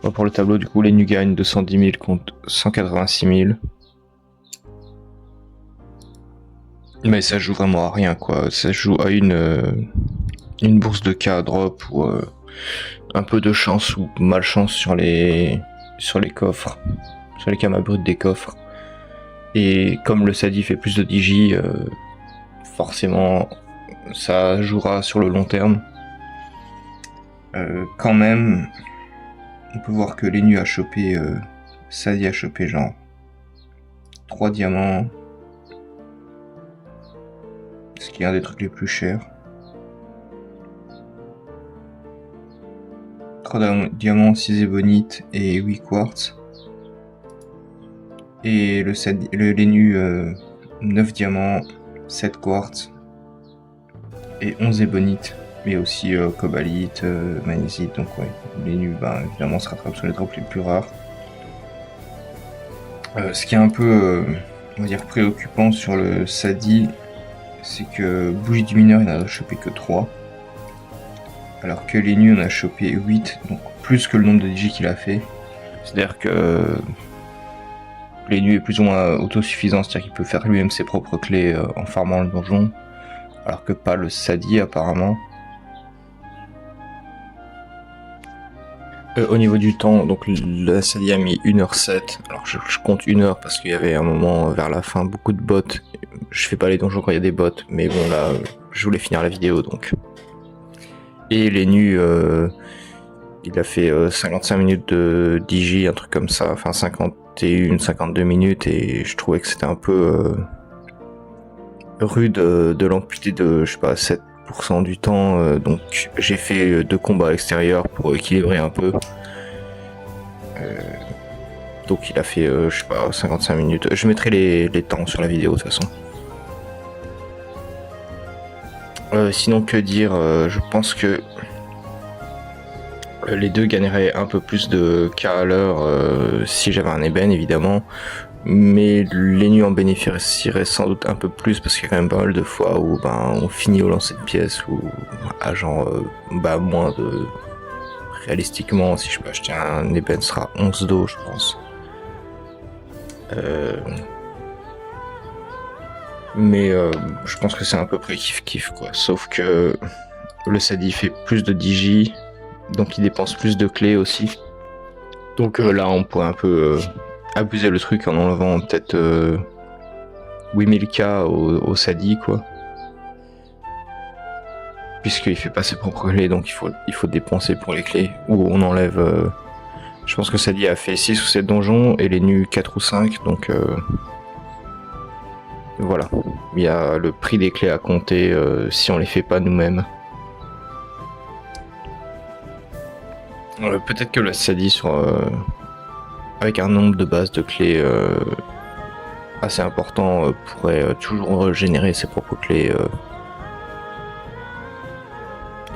Bon, pour le tableau, du coup, les nus gagnent 210 000 contre 186 000. Mais ça joue vraiment à rien, quoi. Ça joue à une bourse de K drop ou un peu de chance ou malchance sur les coffres, sur les camas brutes des coffres. Et comme le Sadi fait plus de digi, forcément ça jouera sur le long terme. Quand même, on peut voir que Lenu a chopé, Sadi a chopé genre 3 diamants, ce qui est un des trucs les plus chers. 3 diamants, 6 ébonites et 8 quartz. Et le Lenu, 9 diamants, 7 quartz et 11 ébonites, mais aussi cobalite, magnésie. Donc ouais, Lenu, ben, évidemment, se rattrape sur les drops les plus rares. Ce qui est un peu, on va dire, préoccupant sur le Sadi, c'est que bougie du mineur, il n'en a chopé que 3. Alors que Lenu en a chopé 8, donc plus que le nombre de digi qu'il a fait. C'est-à-dire que Lenu est plus ou moins autosuffisant, c'est-à-dire qu'il peut faire lui-même ses propres clés en farmant le donjon, alors que pas le Sadi apparemment. Au niveau du temps, donc le Sadi a mis 1h07, alors je compte 1 heure parce qu'il y avait un moment vers la fin beaucoup de bots. Je fais pas les donjons quand il y a des bots, mais bon là je voulais finir la vidéo donc. Et Lenu, il a fait 55 minutes de digi, un truc comme ça, enfin 51-52 minutes, et je trouvais que c'était un peu rude de l'amputer de, je sais pas, 7% du temps, donc j'ai fait 2 combats à l'extérieur pour équilibrer un peu. Donc il a fait, je sais pas, 55 minutes. Je mettrai les temps sur la vidéo de toute façon. Sinon que dire, je pense que les deux gagneraient un peu plus de K à l'heure si j'avais un ébène évidemment, mais Lenu en bénéficierait sans doute un peu plus parce qu'il y a quand même pas mal de fois où ben, on finit au lancer de pièces ou à genre moins de... Réalistiquement, si je peux acheter un ébène, ce sera 11 d'eau je pense. Mais je pense que c'est à peu près kiff quoi, sauf que le Sadi fait plus de digi, donc il dépense plus de clés aussi. Donc là on pourrait un peu abuser le truc en enlevant peut-être 8000k au Sadi quoi. Puisqu'il fait pas ses propres clés, donc il faut dépenser pour les clés. Ou on enlève... je pense que Sadi a fait 6 ou 7 donjons et Lenu 4 ou 5, donc... voilà. Il y a le prix des clés à compter si on les fait pas nous-mêmes. Peut-être que le Sadi avec un nombre de bases de clés assez important pourrait toujours générer ses propres clés.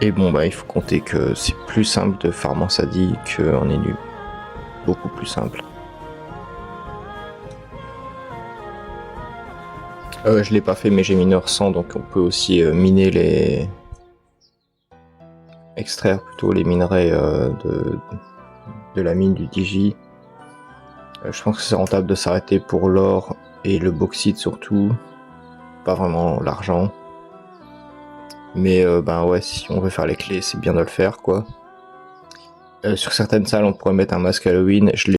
Et bon bah il faut compter que c'est plus simple de farm en Sadi qu'en Lenu. Beaucoup plus simple. Je l'ai pas fait mais j'ai mineur 100, donc on peut aussi miner les... extraire plutôt les minerais de la mine du Digi. Je pense que c'est rentable de s'arrêter pour l'or et le bauxite surtout, pas vraiment l'argent. Mais ben ouais, si on veut faire les clés, c'est bien de le faire quoi. Sur certaines salles, on pourrait mettre un masque Halloween. Je l'ai